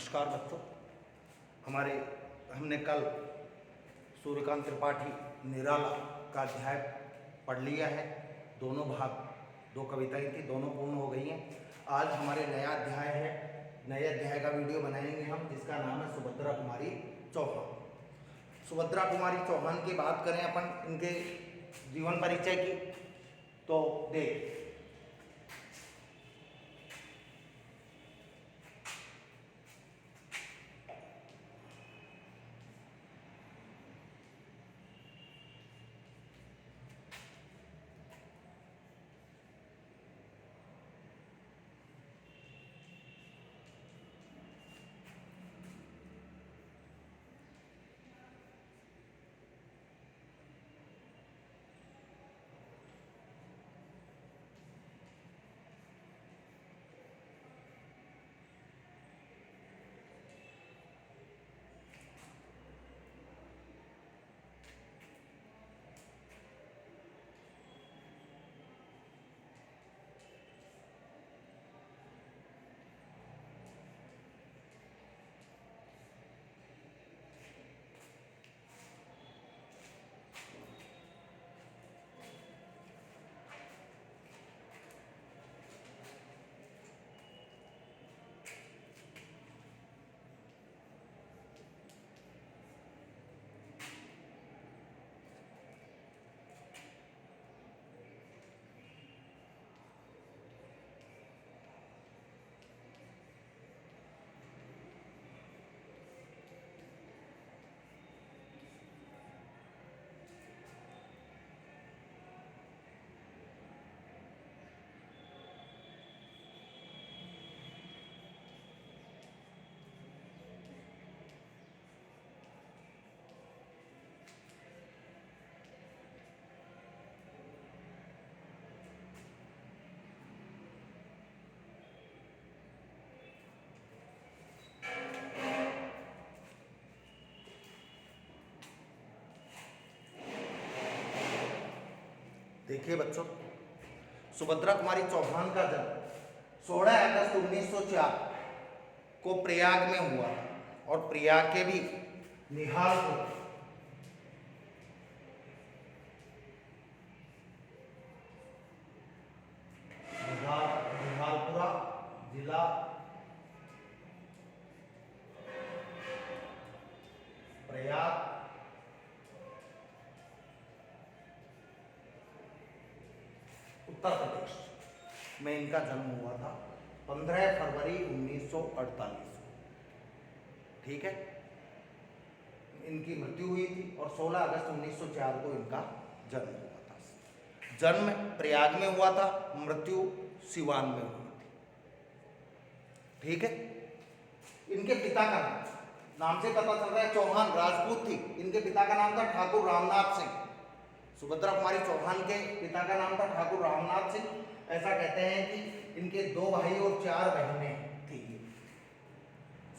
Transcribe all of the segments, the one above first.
नमस्कार बच्चों। हमने कल सूर्यकांत त्रिपाठी निराला का अध्याय पढ़ लिया है। दोनों भाग, दो कविताएं थी, दोनों पूर्ण हो गई हैं। आज हमारे नया अध्याय है। नए अध्याय का वीडियो बनाएंगे हम, जिसका नाम है सुभद्रा कुमारी चौहान। सुभद्रा कुमारी चौहान की बात करें अपन, इनके जीवन परिचय की, तो देख देखिए बच्चों, सुभद्रा कुमारी चौहान का जन्म 16 अगस्त 1904 को प्रयाग में हुआ और प्रयाग के भी निहालपुर निहालपुरा जिला प्रयाग उत्तर प्रदेश में इनका जन्म हुआ था 15 फरवरी 1948। ठीक है, इनकी मृत्यु हुई थी और 16 अगस्त 1904 को इनका जन्म हुआ था। जन्म प्रयाग में हुआ था, मृत्यु सिवान में हुई थी। ठीक है, इनके पिता का नाम से पता चल रहा है चौहान राजपूत थी। इनके पिता का नाम था ठाकुर रामनाथ सिंह। सुभद्रा कुमारी चौहान के पिता का नाम था ठाकुर रामनाथ सिंह। ऐसा कहते हैं कि इनके 2 भाई और 4 बहनें थी।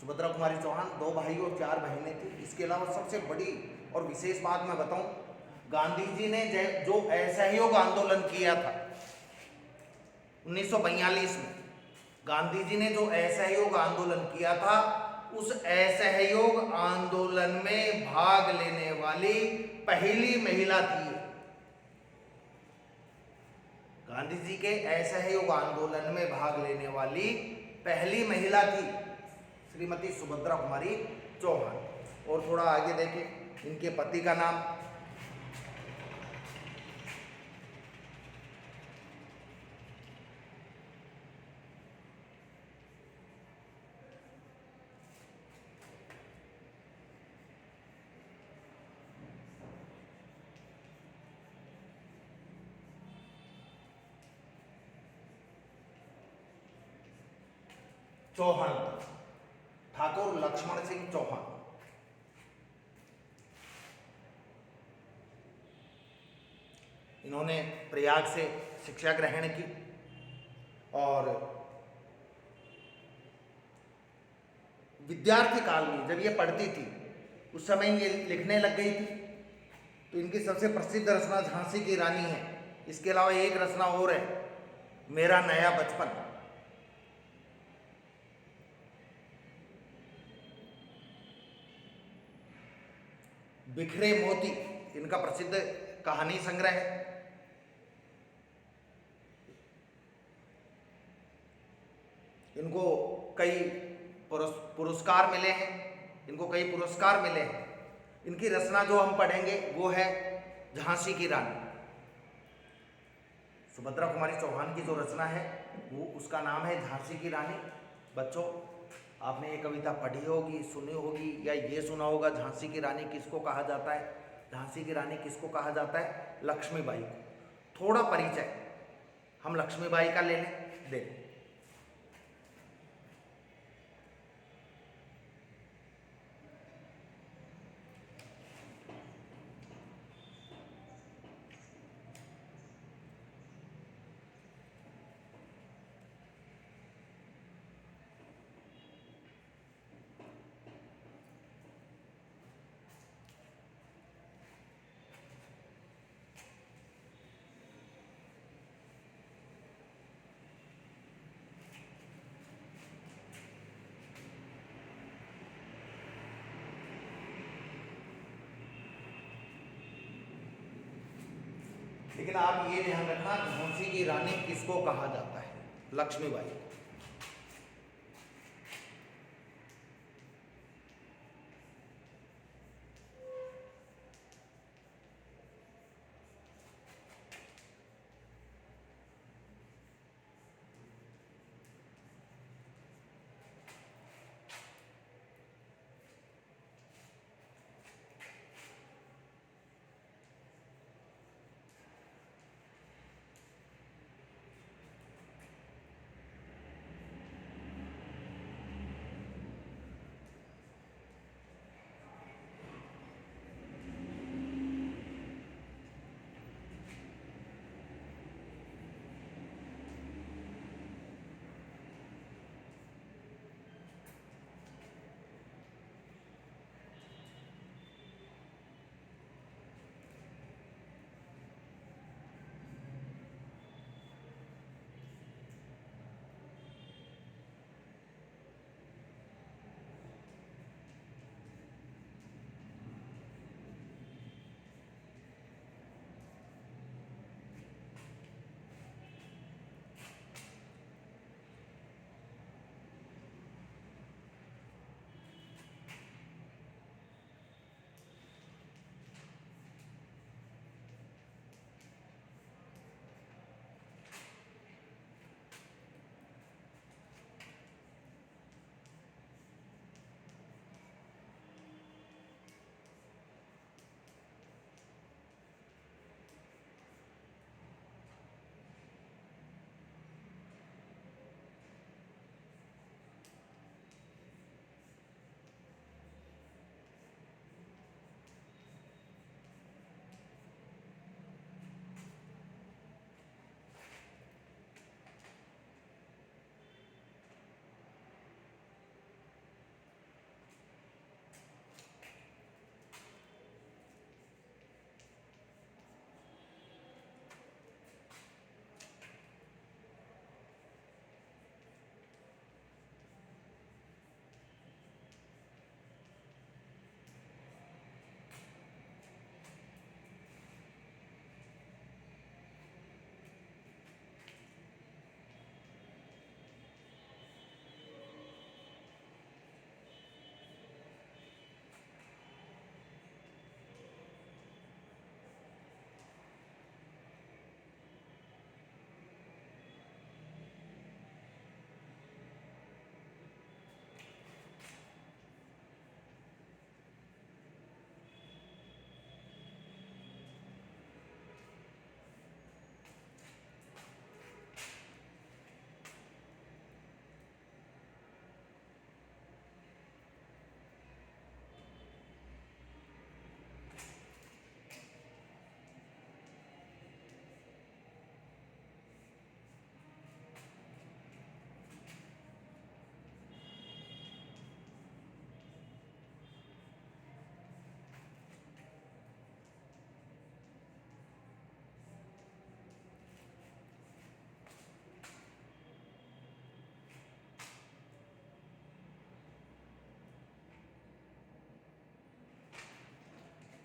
सुभद्रा कुमारी चौहान 2 भाई और 4 बहनें थी। इसके अलावा सबसे बड़ी और विशेष बात मैं बताऊं, गांधी जी ने जो असहयोग आंदोलन किया था 1942 में, गांधी जी ने जो असहयोग आंदोलन किया था, उस असहयोग आंदोलन में भाग लेने वाली पहली महिला थी। गांधी जी के असहयोग आंदोलन में भाग लेने वाली पहली महिला थी श्रीमती सुभद्रा कुमारी चौहान। और थोड़ा आगे देखें, इनके पति का नाम चौहान, ठाकुर लक्ष्मण सिंह चौहान। इन्होंने प्रयाग से शिक्षा ग्रहण की और विद्यार्थी काल में जब ये पढ़ती थी उस समय ये लिखने लग गई थी। तो इनकी सबसे प्रसिद्ध रचना झांसी की रानी है। इसके अलावा एक रचना और है, मेरा नया बचपन। बिखरे मोती इनका प्रसिद्ध कहानी संग्रह है। इनको कई पुरस्कार मिले हैं, इनको कई पुरस्कार मिले हैं। इनकी रचना जो हम पढ़ेंगे वो है झांसी की रानी। सुभद्रा कुमारी चौहान की जो रचना है वो उसका नाम है झांसी की रानी। बच्चों, आपने ये कविता पढ़ी होगी, सुनी होगी, या ये सुना होगा झांसी की रानी किसको कहा जाता है? झांसी की रानी किसको कहा जाता है? लक्ष्मीबाई को। थोड़ा परिचय हम लक्ष्मीबाई का ले लें। देखो, लेकिन आप ये ध्यान रखना, झांसी की रानी किसको कहा जाता है? लक्ष्मीबाई को।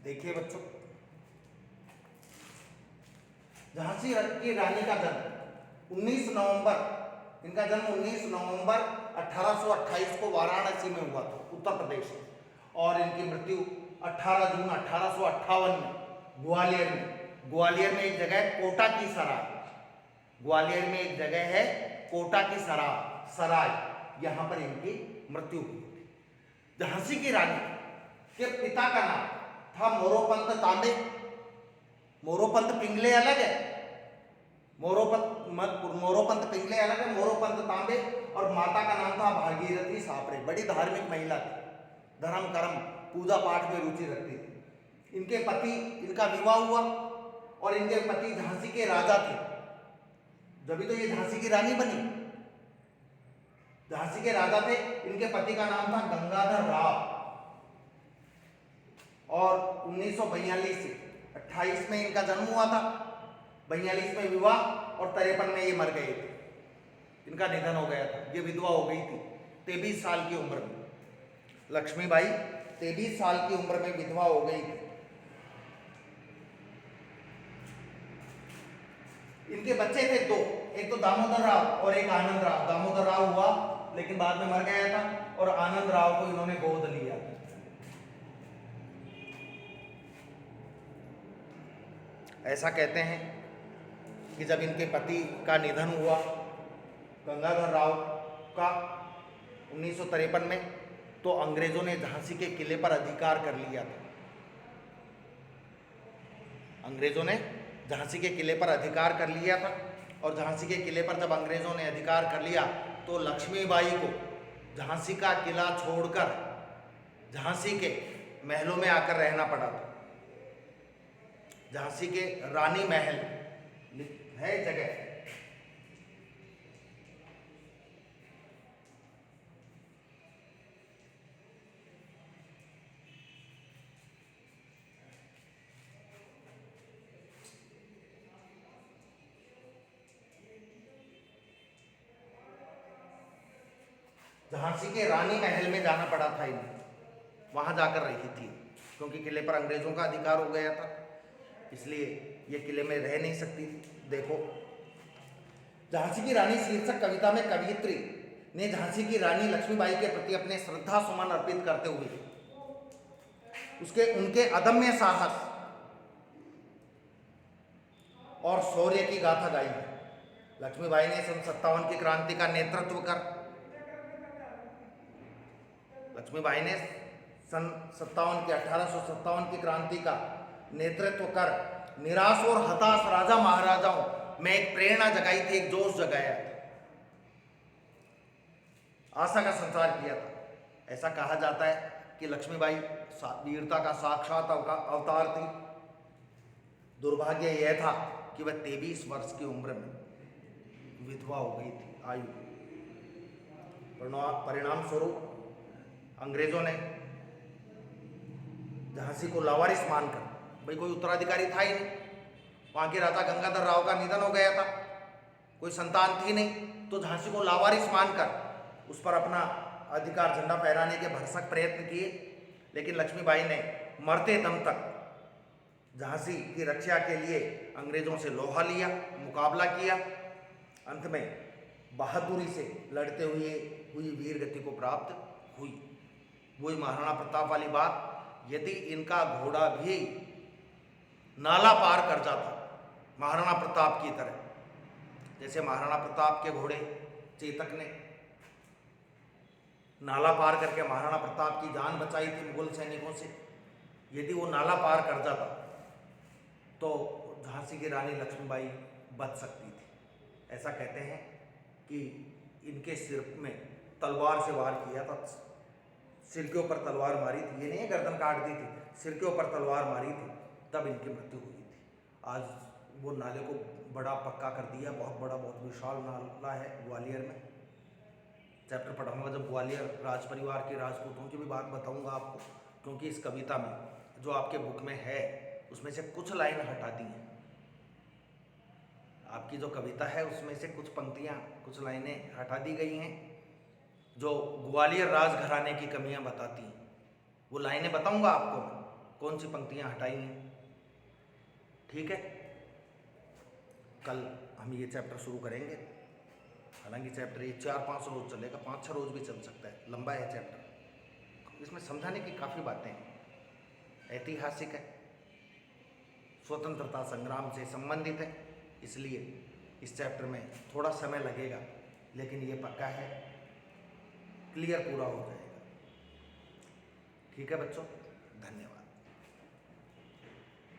देखिए बच्चों, झांसी की रानी का जन्म 19 नवंबर, इनका जन्म 19 नवंबर 1828 को वाराणसी में हुआ था, उत्तर प्रदेश में। और इनकी मृत्यु 18 जून 1858 में ग्वालियर में, ग्वालियर में एक जगह है कोटा की सराय, ग्वालियर में एक जगह है कोटा की सराय, यहां पर इनकी मृत्यु हुई थी। झांसी की रानी के पिता का नाम था मोरोपंत तांबे। मोरोपंत पिंगले अलग है, मोरोपंत पिंगले अलग है, मोरोपंत तांबे। और माता का नाम था भागीरथी सापरे। बड़ी धार्मिक महिला थी, धर्म कर्म पूजा पाठ में रुचि रखती थी। इनके पति, इनका विवाह हुआ और इनके पति झांसी के राजा थे, जब तो ये झांसी की रानी बनी। झांसी के राजा थे, इनके पति का नाम था गंगाधर राव। और 1942 से 28 में इनका जन्म हुआ था, 42 में विवाह और 53 में ये मर गए थे, इनका निधन हो गया था। ये विधवा हो गई थी 23 साल की उम्र में। लक्ष्मीबाई 23 साल की उम्र में विधवा हो गई थी। इनके बच्चे थे दो, एक तो दामोदर राव और एक आनंद राव। दामोदर राव हुआ लेकिन बाद में मर गया था, और आनंद राव को इन्होंने गोद लिया। ऐसा कहते हैं कि जब इनके पति का निधन हुआ गंगाधर राव का 1953 में, तो अंग्रेजों ने झांसी के किले पर अधिकार कर लिया था। अंग्रेजों ने झांसी के किले पर अधिकार कर लिया था, और झांसी के किले पर जब अंग्रेजों ने अधिकार कर लिया तो लक्ष्मीबाई को झांसी का किला छोड़कर झांसी के महलों में आकर रहना पड़ा था। झांसी के रानी महल है जगह। झांसी के रानी महल में जाना पड़ा था इन्हें, वहां जाकर रही थी, क्योंकि किले पर अंग्रेजों का अधिकार हो गया था, इसलिए ये किले में रह नहीं सकती थी। देखो, झांसी की रानी शीर्षक कविता में कवयित्री ने झांसी की रानी लक्ष्मीबाई के प्रति अपने श्रद्धा सुमन अर्पित करते हुए उनके अदम्य साहस और शौर्य की गाथा गाई है। लक्ष्मीबाई ने सन 57 की क्रांति का नेतृत्व कर लक्ष्मीबाई ने सन 1857 की क्रांति का नेतृत्व कर निराश और हताश राजा महाराजाओं में एक प्रेरणा जगाई थी, एक जोश जगाया था, आशा का संचार किया था। ऐसा कहा जाता है कि लक्ष्मीबाई वीरता का साक्षात अवतार थी। दुर्भाग्य यह था कि वह 23 वर्ष की उम्र में विधवा हो गई थी आयु। परिणाम स्वरूप अंग्रेजों ने झांसी को लावारिस मानकर, भाई कोई उत्तराधिकारी था ही नहीं, वहां के राजा गंगाधर राव का निधन हो गया था, कोई संतान थी नहीं, तो झांसी को लावारिस मानकर उस पर अपना अधिकार झंडा फहराने के भरसक प्रयत्न किए। लेकिन लक्ष्मीबाई ने मरते दम तक झांसी की रक्षा के लिए अंग्रेजों से लोहा लिया, मुकाबला किया, अंत में बहादुरी से लड़ते हुए हुई वीर गति को प्राप्त हुई। वही महाराणा प्रताप वाली बात, यदि इनका घोड़ा भी नाला पार कर जाता महाराणा प्रताप की तरह, जैसे महाराणा प्रताप के घोड़े चेतक ने नाला पार करके महाराणा प्रताप की जान बचाई थी मुगल सैनिकों से, यदि वो नाला पार कर जाता तो झांसी की रानी लक्ष्मीबाई बच सकती थी। ऐसा कहते हैं कि इनके सिर में तलवार से वार किया था, सिर के ऊपर तलवार मारी थी, ये नहीं गर्दन काट दी थी, सिर के ऊपर तलवार मारी थी, तब इनकी मृत्यु हुई थी। आज वो नाले को बड़ा पक्का कर दिया, बहुत बड़ा, बहुत विशाल नाला है ग्वालियर में। चैप्टर पढ़ाऊंगा जब ग्वालियर राज परिवार के राजपूतों की भी बात बताऊंगा आपको, क्योंकि इस कविता में जो आपके बुक में है उसमें से कुछ लाइन हटा दी हैं। आपकी जो कविता है उसमें से कुछ पंक्तियां, कुछ लाइनें हटा दी गई हैं जो ग्वालियर राजघराने की कमियां बताती हैं। वो लाइनें बताऊंगा आपको, कौन सी पंक्तियाँ हटाई हैं। ठीक है, कल हम ये चैप्टर शुरू करेंगे। हालांकि चैप्टर ये 4-5 रोज चलेगा, 5-6 रोज भी चल सकता है, लंबा है चैप्टर। इसमें समझाने की काफ़ी बातें हैं, ऐतिहासिक है, स्वतंत्रता संग्राम से संबंधित है, इसलिए इस चैप्टर में थोड़ा समय लगेगा, लेकिन ये पक्का है क्लियर पूरा हो जाएगा। ठीक है बच्चों, धन्यवाद।